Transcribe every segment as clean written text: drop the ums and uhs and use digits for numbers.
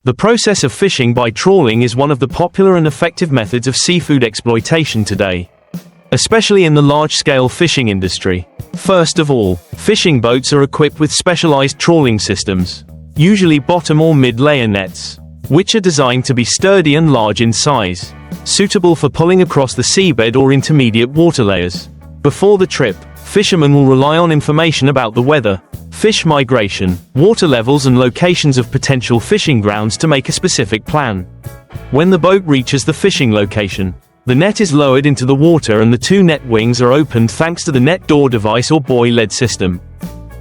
The process of fishing by trawling is one of the popular and effective methods of seafood exploitation today, especially in the large-scale fishing industry. First of all, fishing boats are equipped with specialized trawling systems, usually bottom or mid-layer nets, which are designed to be sturdy and large in size, suitable for pulling across the seabed or intermediate water layers. Before the trip, fishermen will rely on information about the weather, fish migration, water levels and locations of potential fishing grounds to make a specific plan. When the boat reaches the fishing location, the net is lowered into the water and the two net wings are opened thanks to the net door device or buoy-led system.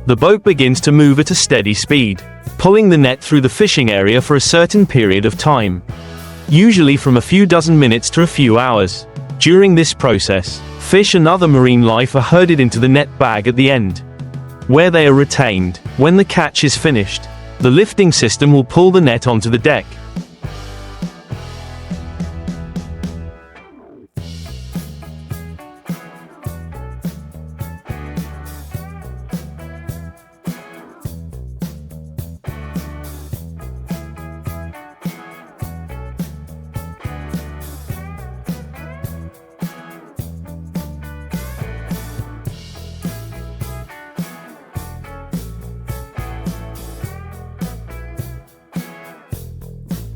The boat begins to move at a steady speed, pulling the net through the fishing area for a certain period of time, usually from a few dozen minutes to a few hours. During this process, fish and other marine life are herded into the net bag at the end, where they are retained. When the catch is finished, the lifting system will pull the net onto the deck.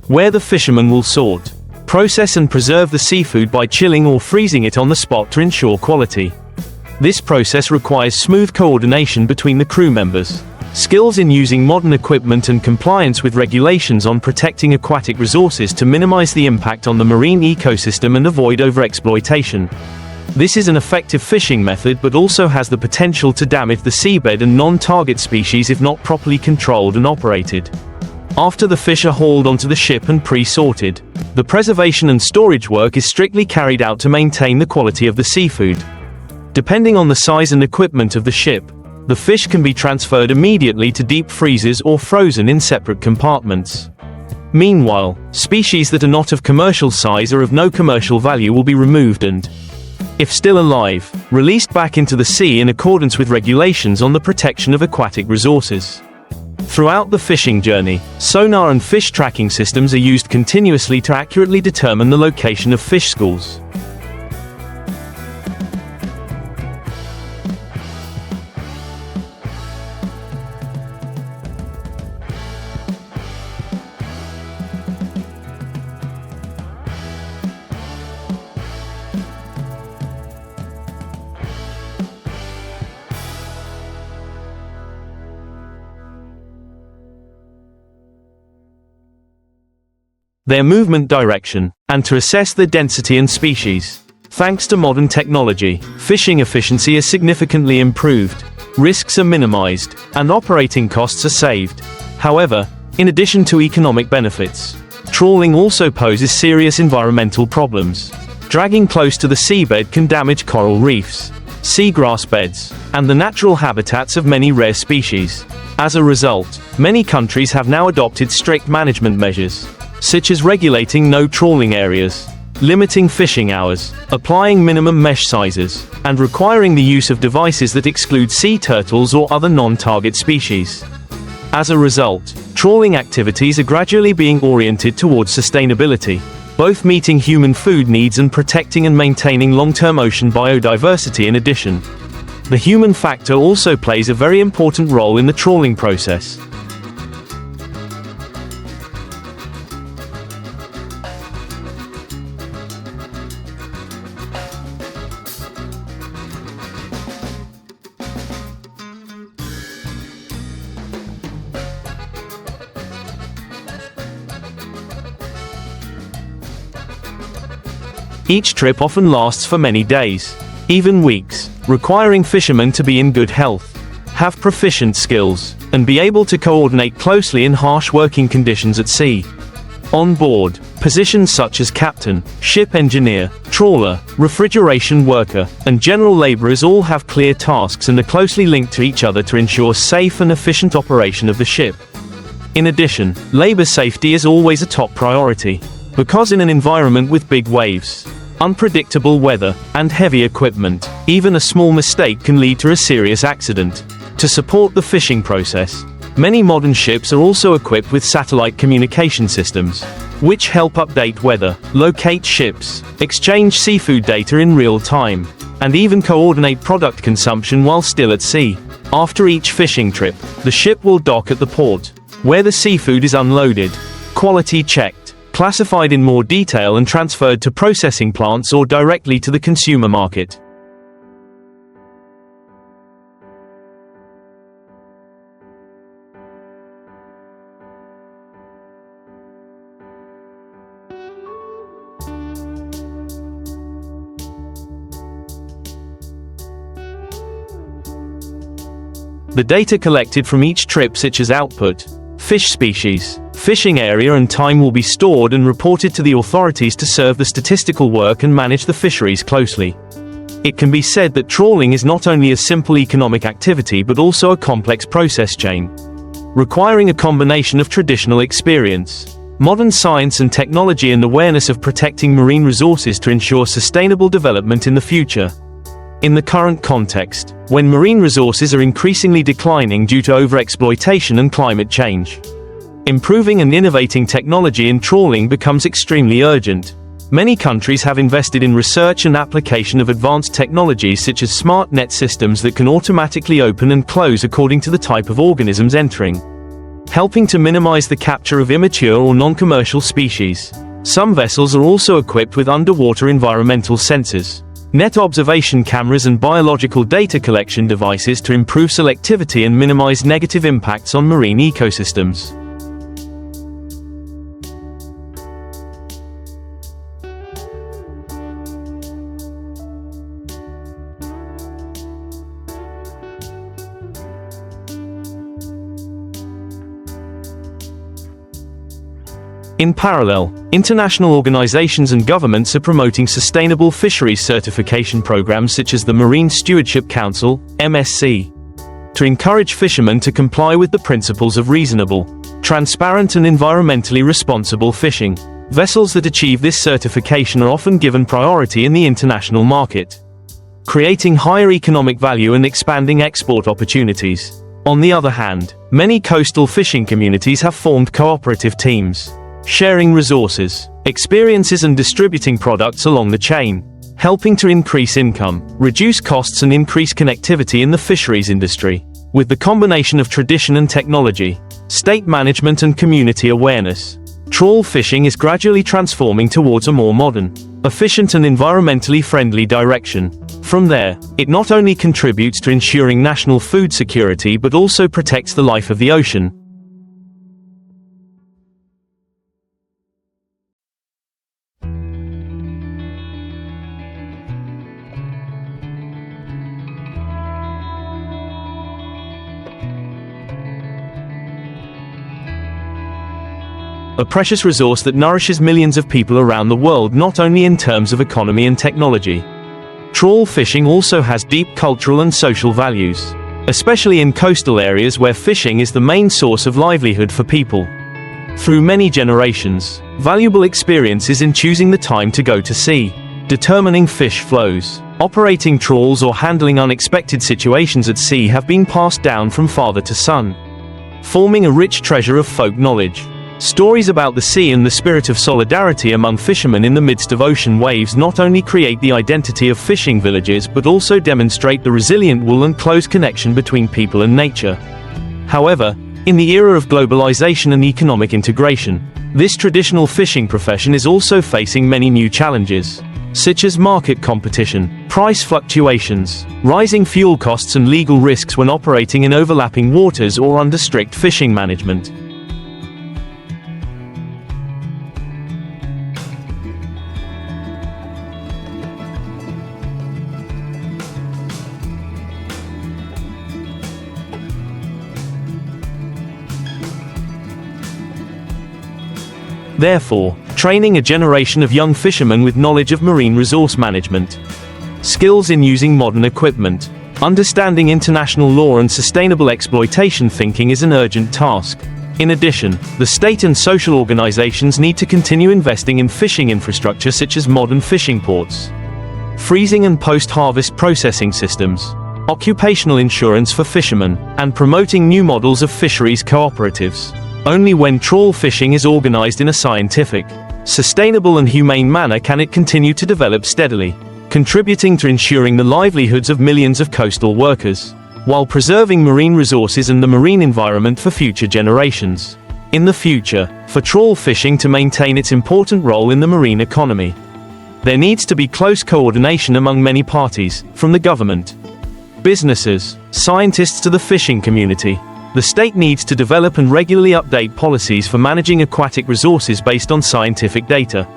Where the fishermen will sort, process and preserve the seafood by chilling or freezing it on the spot to ensure quality. This process requires smooth coordination between the crew members, skills in using modern equipment and compliance with regulations on protecting aquatic resources to minimize the impact on the marine ecosystem and avoid overexploitation. This is an effective fishing method but also has the potential to damage the seabed and non-target species if not properly controlled and operated. After the fish are hauled onto the ship and pre-sorted, the preservation and storage work is strictly carried out to maintain the quality of the seafood. Depending on the size and equipment of the ship, the fish can be transferred immediately to deep freezers or frozen in separate compartments. Meanwhile, species that are not of commercial size or of no commercial value will be removed and, if still alive, released back into the sea in accordance with regulations on the protection of aquatic resources. Throughout the fishing journey, sonar and fish tracking systems are used continuously to accurately determine the location of fish schools. Their movement direction, and to assess their density and species. Thanks to modern technology, fishing efficiency is significantly improved, risks are minimized, and operating costs are saved. However, in addition to economic benefits, trawling also poses serious environmental problems. Dragging close to the seabed can damage coral reefs, seagrass beds, and the natural habitats of many rare species. As a result, many countries have now adopted strict management measures, such as regulating no trawling areas, limiting fishing hours, applying minimum mesh sizes, and requiring the use of devices that exclude sea turtles or other non-target species. As a result, trawling activities are gradually being oriented towards sustainability, both meeting human food needs and protecting and maintaining long-term ocean biodiversity. In addition, the human factor also plays a very important role in the trawling process. Each trip often lasts for many days, even weeks, requiring fishermen to be in good health, have proficient skills, and be able to coordinate closely in harsh working conditions at sea. On board, positions such as captain, ship engineer, trawler, refrigeration worker, and general laborers all have clear tasks and are closely linked to each other to ensure safe and efficient operation of the ship. In addition, labor safety is always a top priority, because in an environment with big waves, unpredictable weather, and heavy equipment, even a small mistake can lead to a serious accident. To support the fishing process, Many modern ships are also equipped with satellite communication systems, which help update weather, locate ships, exchange seafood data in real time, and even coordinate product consumption while still at sea. After each fishing trip, the ship will dock at the port, where the seafood is unloaded, quality checked, classified in more detail and transferred to processing plants or directly to the consumer market. The data collected from each trip, such as output, fish species, fishing area and time, will be stored and reported to the authorities to serve the statistical work and manage the fisheries closely. It can be said that trawling is not only a simple economic activity but also a complex process chain, requiring a combination of traditional experience, modern science and technology, and awareness of protecting marine resources to ensure sustainable development in the future. In the current context, when marine resources are increasingly declining due to overexploitation and climate change, improving and innovating technology in trawling becomes extremely urgent. Many countries have invested in research and application of advanced technologies such as smart net systems that can automatically open and close according to the type of organisms entering, helping to minimize the capture of immature or non-commercial species. Some vessels are also equipped with underwater environmental sensors, net observation cameras and biological data collection devices to improve selectivity and minimize negative impacts on marine ecosystems. In parallel, international organizations and governments are promoting sustainable fisheries certification programs such as the Marine Stewardship Council, MSC, to encourage fishermen to comply with the principles of reasonable, transparent and environmentally responsible fishing. Vessels that achieve this certification are often given priority in the international market, creating higher economic value and expanding export opportunities. On the other hand, many coastal fishing communities have formed cooperative teams, sharing resources, experiences and distributing products along the chain, helping to increase income, reduce costs and increase connectivity in the fisheries industry. With the combination of tradition and technology, state management and community awareness, trawl fishing is gradually transforming towards a more modern, efficient and environmentally friendly direction. From there, it not only contributes to ensuring national food security but also protects the life of the ocean. A precious resource that nourishes millions of people around the world, not only in terms of economy and technology. Trawl fishing also has deep cultural and social values, especially in coastal areas where fishing is the main source of livelihood for people. Through many generations, valuable experiences in choosing the time to go to sea, determining fish flows, operating trawls or handling unexpected situations at sea have been passed down from father to son, forming a rich treasure of folk knowledge. Stories about the sea and the spirit of solidarity among fishermen in the midst of ocean waves not only create the identity of fishing villages but also demonstrate the resilient will and close connection between people and nature. However, in the era of globalization and economic integration, this traditional fishing profession is also facing many new challenges, such as market competition, price fluctuations, rising fuel costs and legal risks when operating in overlapping waters or under strict fishing management. Therefore, training a generation of young fishermen with knowledge of marine resource management, skills in using modern equipment, understanding international law and sustainable exploitation thinking is an urgent task. In addition, the state and social organizations need to continue investing in fishing infrastructure such as modern fishing ports, freezing and post-harvest processing systems, occupational insurance for fishermen, and promoting new models of fisheries cooperatives. Only when trawl fishing is organized in a scientific, sustainable and humane manner can it continue to develop steadily, contributing to ensuring the livelihoods of millions of coastal workers, while preserving marine resources and the marine environment for future generations. In the future, for trawl fishing to maintain its important role in the marine economy, there needs to be close coordination among many parties, from the government, businesses, scientists to the fishing community. The state needs to develop and regularly update policies for managing aquatic resources based on scientific data.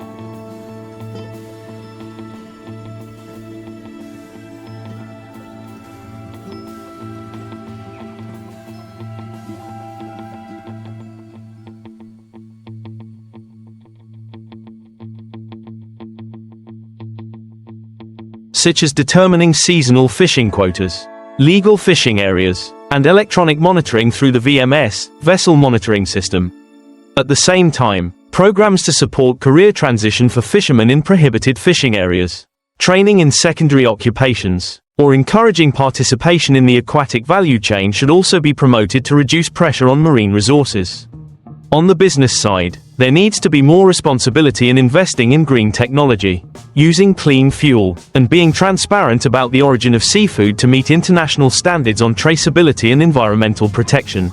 Such as determining seasonal fishing quotas, legal fishing areas, and electronic monitoring through the VMS, vessel monitoring system. At the same time, programs to support career transition for fishermen in prohibited fishing areas, training in secondary occupations, or encouraging participation in the aquatic value chain should also be promoted to reduce pressure on marine resources. On the business side, there needs to be more responsibility in investing in green technology, using clean fuel, and being transparent about the origin of seafood to meet international standards on traceability and environmental protection.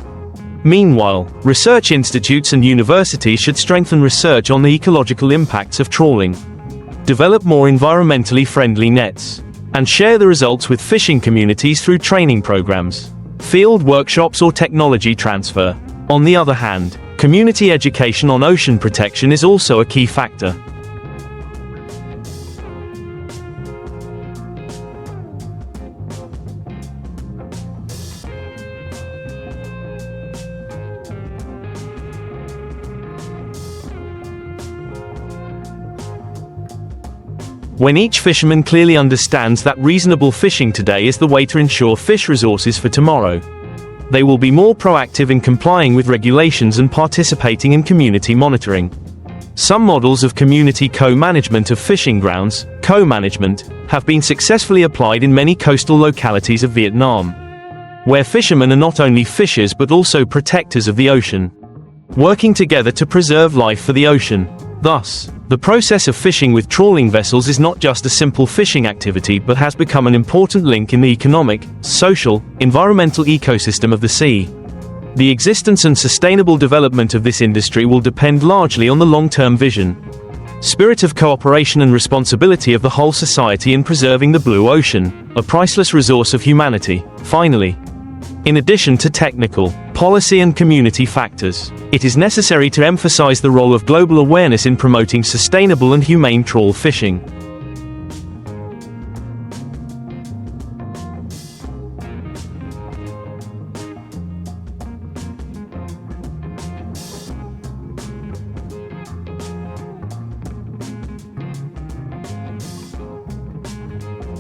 Meanwhile, research institutes and universities should strengthen research on the ecological impacts of trawling, develop more environmentally friendly nets, and share the results with fishing communities through training programs, field workshops or technology transfer. On the other hand, community education on ocean protection is also a key factor. When each fisherman clearly understands that reasonable fishing today is the way to ensure fish resources for tomorrow, they will be more proactive in complying with regulations and participating in community monitoring. Some models of community co-management of fishing grounds, co-management, have been successfully applied in many coastal localities of Vietnam, where fishermen are not only fishers but also protectors of the ocean, working together to preserve life for the ocean. Thus, the process of fishing with trawling vessels is not just a simple fishing activity but has become an important link in the economic, social, environmental ecosystem of the sea. The existence and sustainable development of this industry will depend largely on the long-term vision, spirit of cooperation and responsibility of the whole society in preserving the blue ocean, a priceless resource of humanity. Finally, in addition to technical, policy and community factors, it is necessary to emphasize the role of global awareness in promoting sustainable and humane trawl fishing.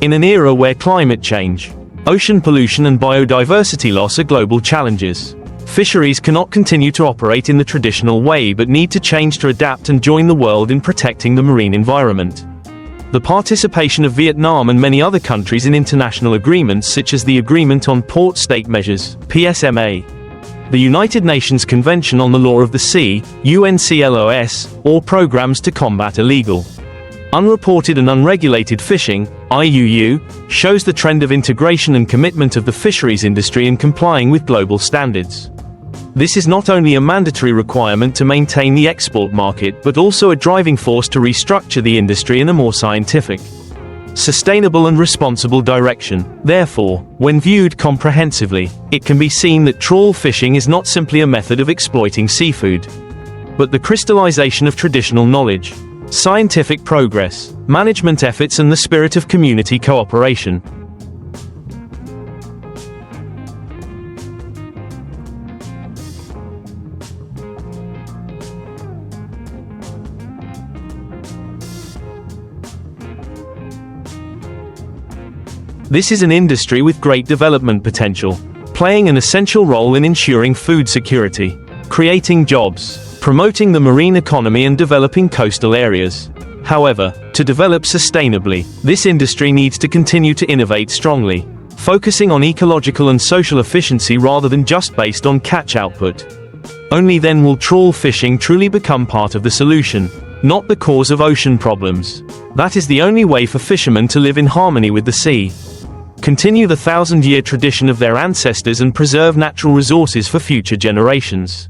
In an era where climate change, ocean pollution and biodiversity loss are global challenges, fisheries cannot continue to operate in the traditional way but need to change to adapt and join the world in protecting the marine environment. The participation of Vietnam and many other countries in international agreements such as the Agreement on Port State Measures, PSMA, the United Nations Convention on the Law of the Sea, UNCLOS, or programs to combat illegal, unreported and unregulated fishing, IUU, shows the trend of integration and commitment of the fisheries industry in complying with global standards. This is not only a mandatory requirement to maintain the export market but also a driving force to restructure the industry in a more scientific, sustainable and responsible direction. Therefore, when viewed comprehensively, it can be seen that trawl fishing is not simply a method of exploiting seafood, but the crystallization of traditional knowledge, scientific progress, management efforts and the spirit of community cooperation. This is an industry with great development potential, playing an essential role in ensuring food security, creating jobs, promoting the marine economy and developing coastal areas. However, to develop sustainably, this industry needs to continue to innovate strongly, focusing on ecological and social efficiency rather than just based on catch output. Only then will trawl fishing truly become part of the solution, not the cause of ocean problems. That is the only way for fishermen to live in harmony with the sea, continue the 1,000-year tradition of their ancestors and preserve natural resources for future generations.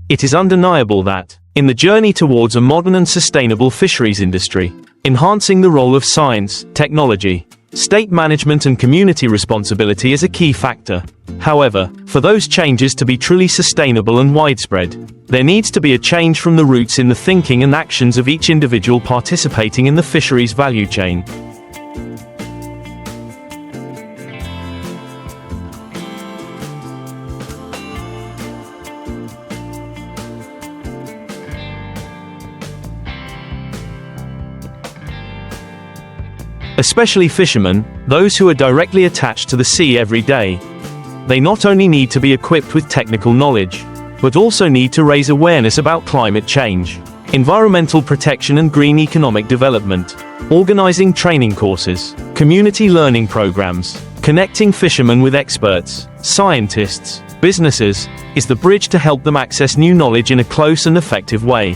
It is undeniable that, in the journey towards a modern and sustainable fisheries industry, enhancing the role of science, technology, state management and community responsibility is a key factor. However, for those changes to be truly sustainable and widespread, there needs to be a change from the roots in the thinking and actions of each individual participating in the fisheries value chain. Especially fishermen, those who are directly attached to the sea every day. They not only need to be equipped with technical knowledge, but also need to raise awareness about climate change, environmental protection and green economic development, organizing training courses, community learning programs, connecting fishermen with experts, scientists, businesses, is the bridge to help them access new knowledge in a close and effective way.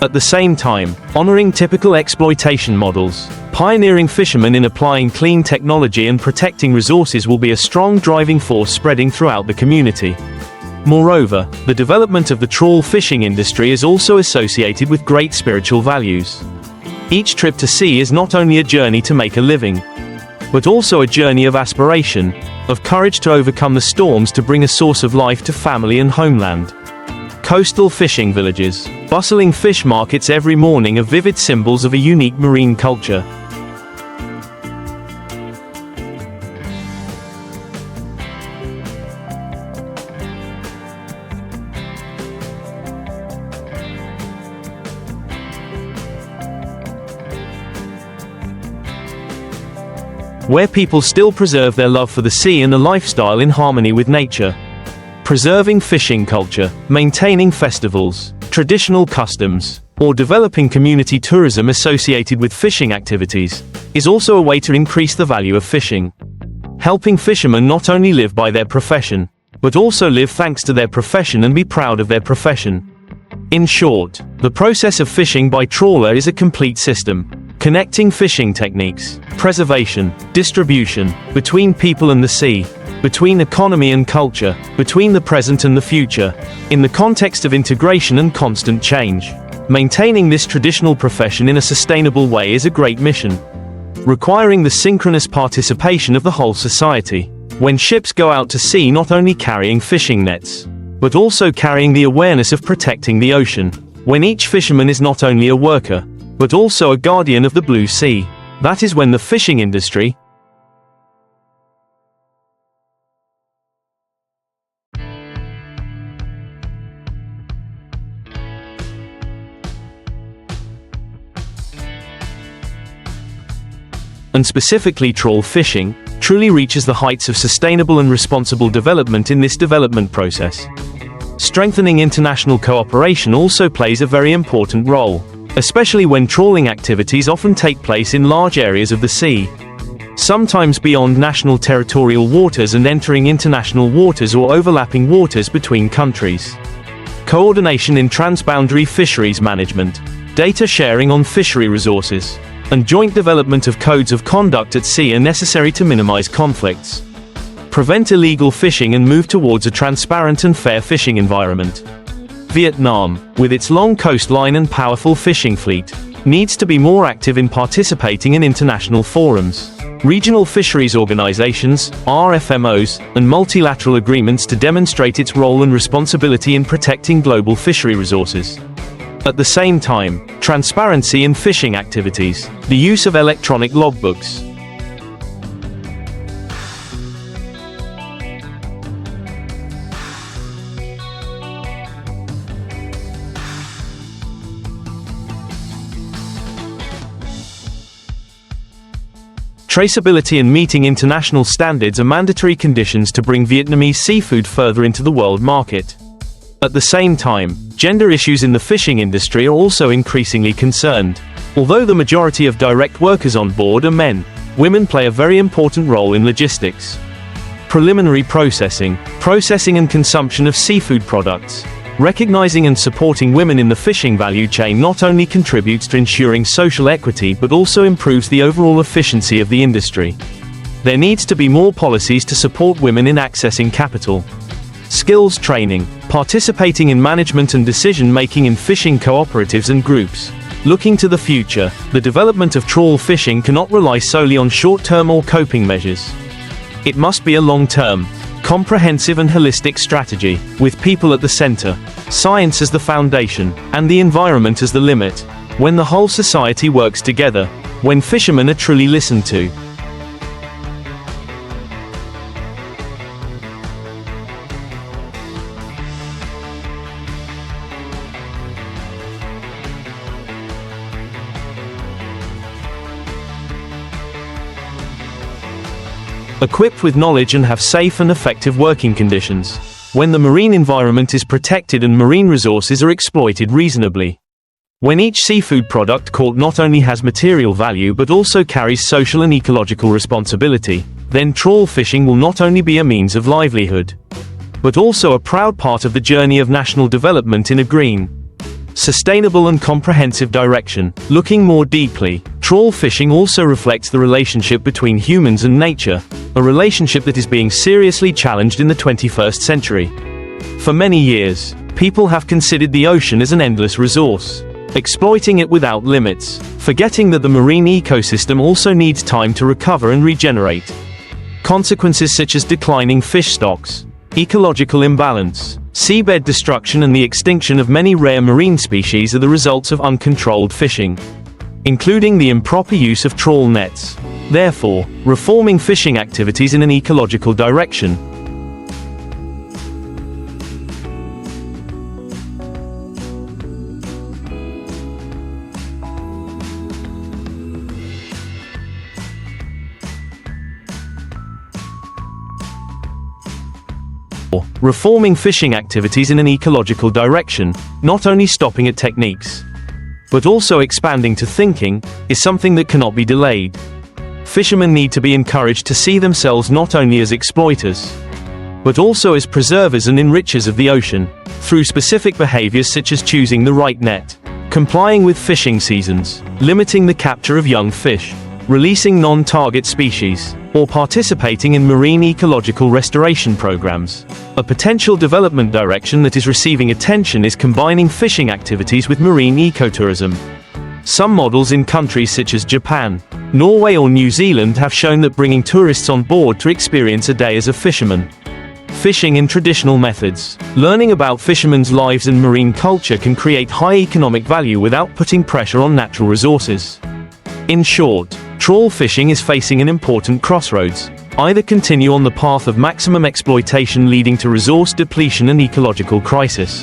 At the same time, honoring typical exploitation models, pioneering fishermen in applying clean technology and protecting resources will be a strong driving force spreading throughout the community. Moreover, the development of the trawl fishing industry is also associated with great spiritual values. Each trip to sea is not only a journey to make a living, but also a journey of aspiration, of courage to overcome the storms to bring a source of life to family and homeland. Coastal fishing villages, bustling fish markets every morning are vivid symbols of a unique marine culture. Where people still preserve their love for the sea and a lifestyle in harmony with nature. Preserving fishing culture, maintaining festivals, traditional customs, or developing community tourism associated with fishing activities, is also a way to increase the value of fishing. Helping fishermen not only live by their profession, but also live thanks to their profession and be proud of their profession. In short, the process of fishing by trawler is a complete system, connecting fishing techniques, preservation, distribution, between people and the sea, between economy and culture, between the present and the future, in the context of integration and constant change. Maintaining this traditional profession in a sustainable way is a great mission, requiring the synchronous participation of the whole society. When ships go out to sea not only carrying fishing nets, but also carrying the awareness of protecting the ocean. When each fisherman is not only a worker, but also a guardian of the blue sea, that is when the fishing industry, and specifically trawl fishing, truly reaches the heights of sustainable and responsible development in this development process. Strengthening international cooperation also plays a very important role, especially when trawling activities often take place in large areas of the sea, sometimes beyond national territorial waters and entering international waters or overlapping waters between countries. Coordination in transboundary fisheries management, data sharing on fishery resources, and joint development of codes of conduct at sea are necessary to minimize conflicts, prevent illegal fishing and move towards a transparent and fair fishing environment. Vietnam, with its long coastline and powerful fishing fleet, needs to be more active in participating in international forums, regional fisheries organizations, RFMOs, and multilateral agreements to demonstrate its role and responsibility in protecting global fishery resources. At the same time, transparency in fishing activities, the use of electronic logbooks, traceability and meeting international standards are mandatory conditions to bring Vietnamese seafood further into the world market. At the same time, gender issues in the fishing industry are also increasingly concerned. Although the majority of direct workers on board are men, women play a very important role in logistics, Preliminary processing, processing and consumption of seafood products. Recognizing and supporting women in the fishing value chain not only contributes to ensuring social equity but also improves the overall efficiency of the industry. There needs to be more policies to support women in accessing capital. Skills training, participating in management and decision-making in fishing cooperatives and groups. Looking to the future, the development of trawl fishing cannot rely solely on short-term or coping measures. It must be a long-term, comprehensive and holistic strategy, with people at the center, science as the foundation, and the environment as the limit. When the whole society works together, when fishermen are truly listened to. Equipped with knowledge and have safe and effective working conditions. When the marine environment is protected and marine resources are exploited reasonably. When each seafood product caught not only has material value but also carries social and ecological responsibility, then trawl fishing will not only be a means of livelihood, but also a proud part of the journey of national development in a green, sustainable and comprehensive direction. Looking more deeply, trawl fishing also reflects the relationship between humans and nature, a relationship that is being seriously challenged in the 21st century. For many years, people have considered the ocean as an endless resource, exploiting it without limits, forgetting that the marine ecosystem also needs time to recover and regenerate. Consequences such as declining fish stocks, ecological imbalance, seabed destruction and the extinction of many rare marine species are the results of uncontrolled fishing, including the improper use of trawl nets. Therefore, reforming fishing activities in an ecological direction. Reforming fishing activities in an ecological direction, not only stopping at techniques, but also expanding to thinking, is something that cannot be delayed. Fishermen need to be encouraged to see themselves not only as exploiters, but also as preservers and enrichers of the ocean, through specific behaviors such as choosing the right net, complying with fishing seasons, limiting the capture of young fish, releasing non-target species, or participating in marine ecological restoration programs. A potential development direction that is receiving attention is combining fishing activities with marine ecotourism. Some models in countries such as Japan, Norway or New Zealand have shown that bringing tourists on board to experience a day as a fisherman. Fishing in traditional methods. Learning about fishermen's lives and marine culture can create high economic value without putting pressure on natural resources. In short, trawl fishing is facing an important crossroads. Either continue on the path of maximum exploitation leading to resource depletion and ecological crisis,